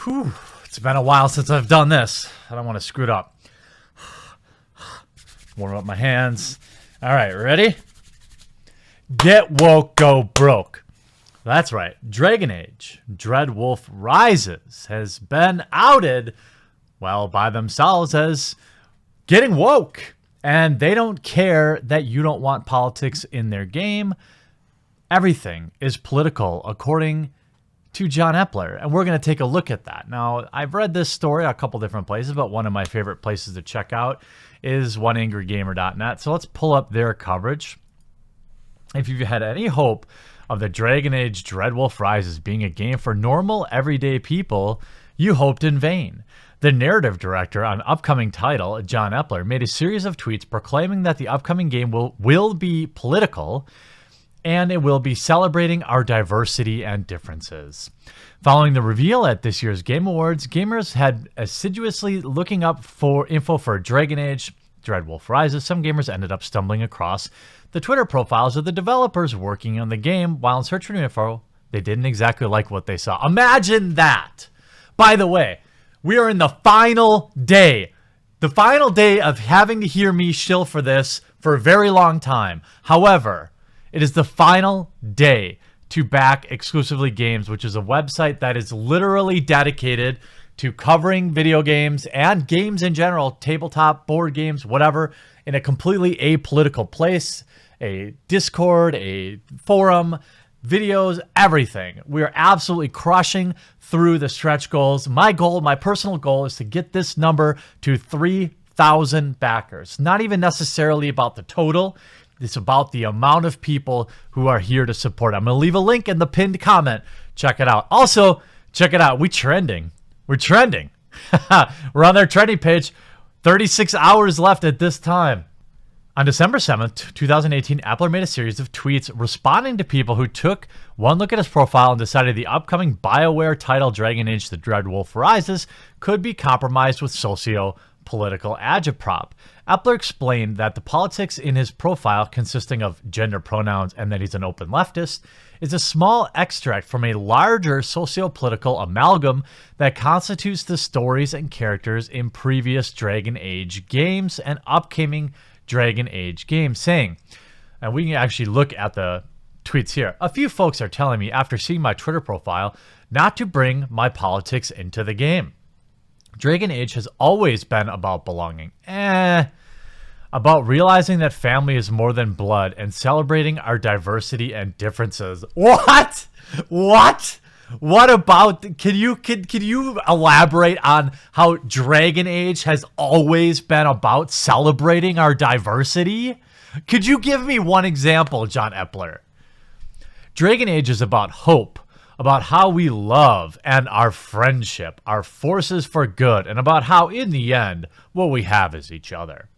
Whew, it's been a while since I've done this. I don't want to screw it up. Warm up my hands. All right, ready? Get woke, go broke. That's right. Dragon Age, Dreadwolf Rises has been outed, well, by themselves as getting woke. And they don't care that you don't want politics in their game. Everything is political, according to John Epler. And we're going to take a look at that. Now, I've read this story a couple different places, but one of my favorite places to check out is oneangrygamer.net. So let's pull up their coverage. If you've had any hope of the Dragon Age Dreadwolf Rises being a game for normal, everyday people, you hoped in vain. The narrative director on upcoming title, John Epler, made a series of tweets proclaiming that the upcoming game will be political and it will be celebrating our diversity and differences. Following the reveal at this year's Game Awards, gamers had assiduously looking up for info for Dragon Age Dreadwolf Rises. Some gamers ended up stumbling across the Twitter profiles of the developers working on the game. While in search for new info, they didn't exactly like what they saw. Imagine that! By the way, we are in the final day. The final day of having to hear me shill for this for a very long time. However, it is the final day to Back Exclusively Games, which is a website that is literally dedicated to covering video games and games in general, tabletop, board games, whatever, in a completely apolitical place, a Discord, a forum, videos, everything. We are absolutely crushing through the stretch goals. My goal, my personal goal, is to get this number to 3,000 backers. Not even necessarily about the total. It's about the amount of people who are here to support. I'm going to leave a link in the pinned comment. Check it out. Also, check it out. We're trending. We're on their trending page. 36 hours left at this time. On December 7th, 2018, Epler made a series of tweets responding to people who took one look at his profile and decided the upcoming Bioware title Dragon Age The Dreadwolf Rises could be compromised with socio-political agitprop. Epler explained that the politics in his profile, consisting of gender pronouns and that he's an open leftist, is a small extract from a larger socio-political amalgam that constitutes the stories and characters in previous Dragon Age games and upcoming Dragon Age games, saying, and we can actually look at the tweets here. A few folks are telling me after seeing my Twitter profile not to bring my politics into the game. Dragon Age has always been about belonging. About realizing that family is more than blood and celebrating our diversity and differences. What? What about, can you elaborate on how Dragon Age has always been about celebrating our diversity? Could you give me one example, John Epler? Dragon Age is about hope, about how we love and our friendship, our forces for good, and about how, in the end, what we have is each other.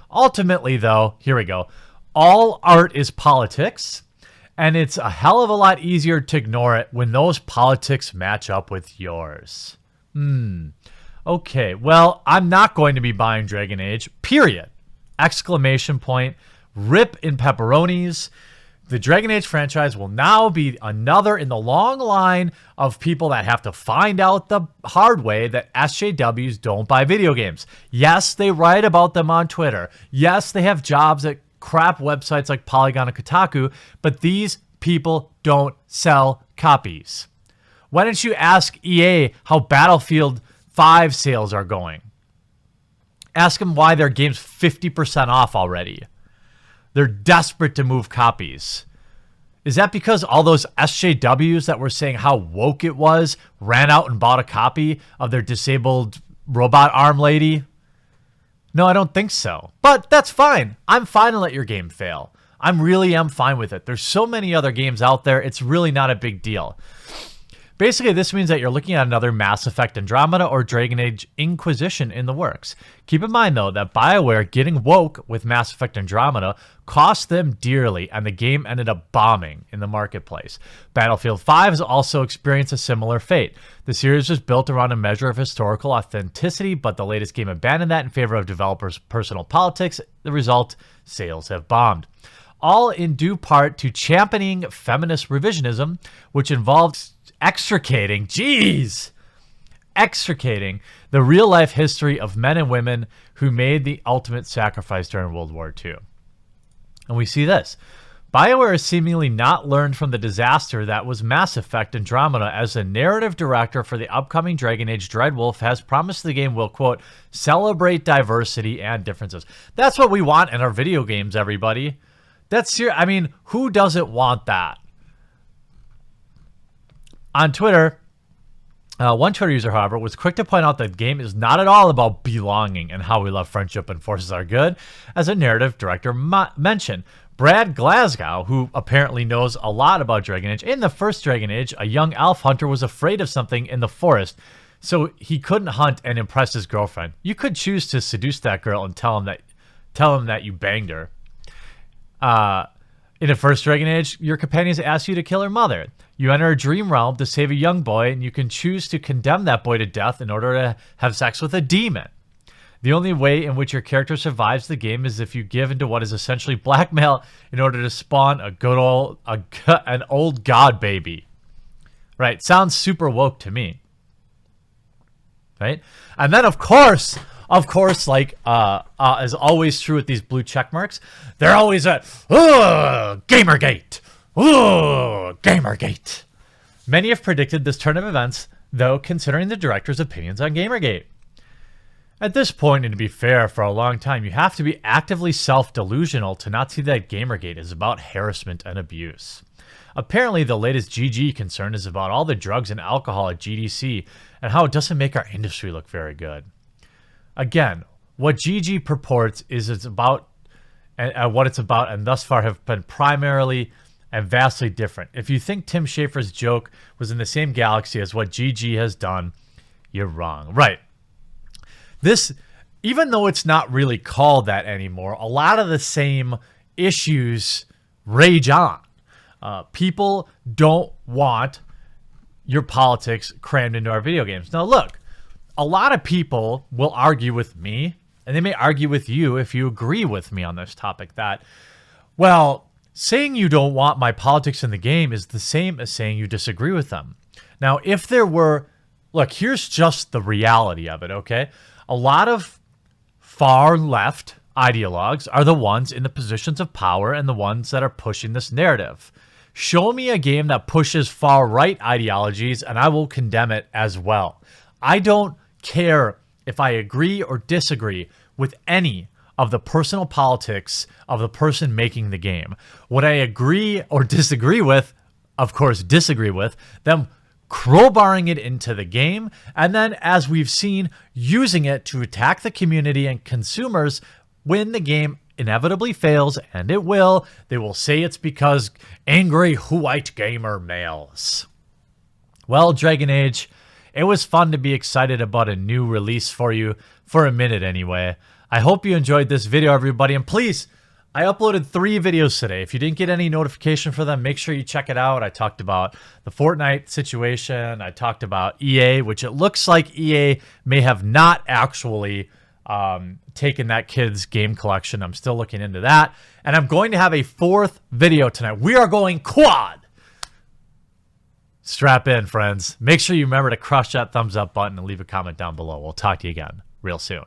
Ultimately, though, here we go, all art is politics, and it's a hell of a lot easier to ignore it when those politics match up with yours. Okay, well, I'm not going to be buying Dragon Age, period. Exclamation point. Rip in pepperonis. The Dragon Age franchise will now be another in the long line of people that have to find out the hard way that SJWs don't buy video games. Yes, they write about them on Twitter. Yes, they have jobs at crap websites like Polygon and Kotaku, but these people don't sell copies. Why don't you ask EA how Battlefield 5 sales are going? Ask them why their game's 50% off already. They're desperate to move copies. Is that because all those SJWs that were saying how woke it was ran out and bought a copy of their disabled robot arm lady? No, I don't think so. But that's fine. I'm fine to let your game fail. I really am fine with it. There's so many other games out there, it's really not a big deal. Basically, this means that you're looking at another Mass Effect Andromeda or Dragon Age Inquisition in the works. Keep in mind, though, that Bioware getting woke with Mass Effect Andromeda cost them dearly, and the game ended up bombing in the marketplace. Battlefield 5 has also experienced a similar fate. The series was built around a measure of historical authenticity, but the latest game abandoned that in favor of developers' personal politics. The result, sales have bombed. All in due part to championing feminist revisionism, which involved extricating, extricating the real-life history of men and women who made the ultimate sacrifice during World War II. And we see this. Bioware has seemingly not learned from the disaster that was Mass Effect Andromeda, as the narrative director for the upcoming Dragon Age Dreadwolf has promised the game will, quote, celebrate diversity and differences. That's what we want in our video games, everybody. I mean, who doesn't want that? On Twitter, one Twitter user, however, was quick to point out that the game is not at all about belonging and how we love friendship and forces our good, as a narrative director mentioned. Brad Glasgow, who apparently knows a lot about Dragon Age, in the first Dragon Age, a young elf hunter was afraid of something in the forest, so he couldn't hunt and impress his girlfriend. You could choose to seduce that girl and tell him that you banged her. In the first Dragon Age, your companions ask you to kill her mother. You enter a dream realm to save a young boy, and you can choose to condemn that boy to death in order to have sex with a demon. The only way in which your character survives the game is if you give into what is essentially blackmail in order to spawn an old god baby. Right? Sounds super woke to me. Right? And then of course, like as always true with these blue check marks, they're always at Gamergate. Gamergate. Many have predicted this turn of events, though, considering the director's opinions on Gamergate. At this point, and to be fair, for a long time, you have to be actively self-delusional to not see that Gamergate is about harassment and abuse. Apparently, the latest GG concern is about all the drugs and alcohol at GDC and how it doesn't make our industry look very good. Again, what GG purports is what it's about, and thus far have been primarily and vastly different. If you think Tim Schafer's joke was in the same galaxy as what GG has done, you're wrong. Right. This, even though it's not really called that anymore, a lot of the same issues rage on. People don't want your politics crammed into our video games. Now, look, a lot of people will argue with me, and they may argue with you if you agree with me on this topic, that, well, saying you don't want my politics in the game is the same as saying you disagree with them. Now, if there were, look, here's just the reality of it, okay? A lot of far left ideologues are the ones in the positions of power and the ones that are pushing this narrative. Show me a game that pushes far right ideologies and I will condemn it as well. I don't care if I agree or disagree with any of the personal politics of the person making the game. What I agree or disagree with, of course, disagree with them crowbarring it into the game, and then, as we've seen, using it to attack the community and consumers when the game inevitably fails, and it will. They will say it's because angry white gamer males. Well, Dragon Age, it was fun to be excited about a new release for you, for a minute anyway. I hope you enjoyed this video, everybody, and please, I uploaded 3 videos today. If you didn't get any notification for them, make sure you check it out. I talked about the Fortnite situation. I talked about EA, which it looks like EA may have not actually taken that kid's game collection. I'm still looking into that. And I'm going to have a 4th video tonight. We are going quad. Strap in, friends. Make sure you remember to crush that thumbs up button and leave a comment down below. We'll talk to you again real soon.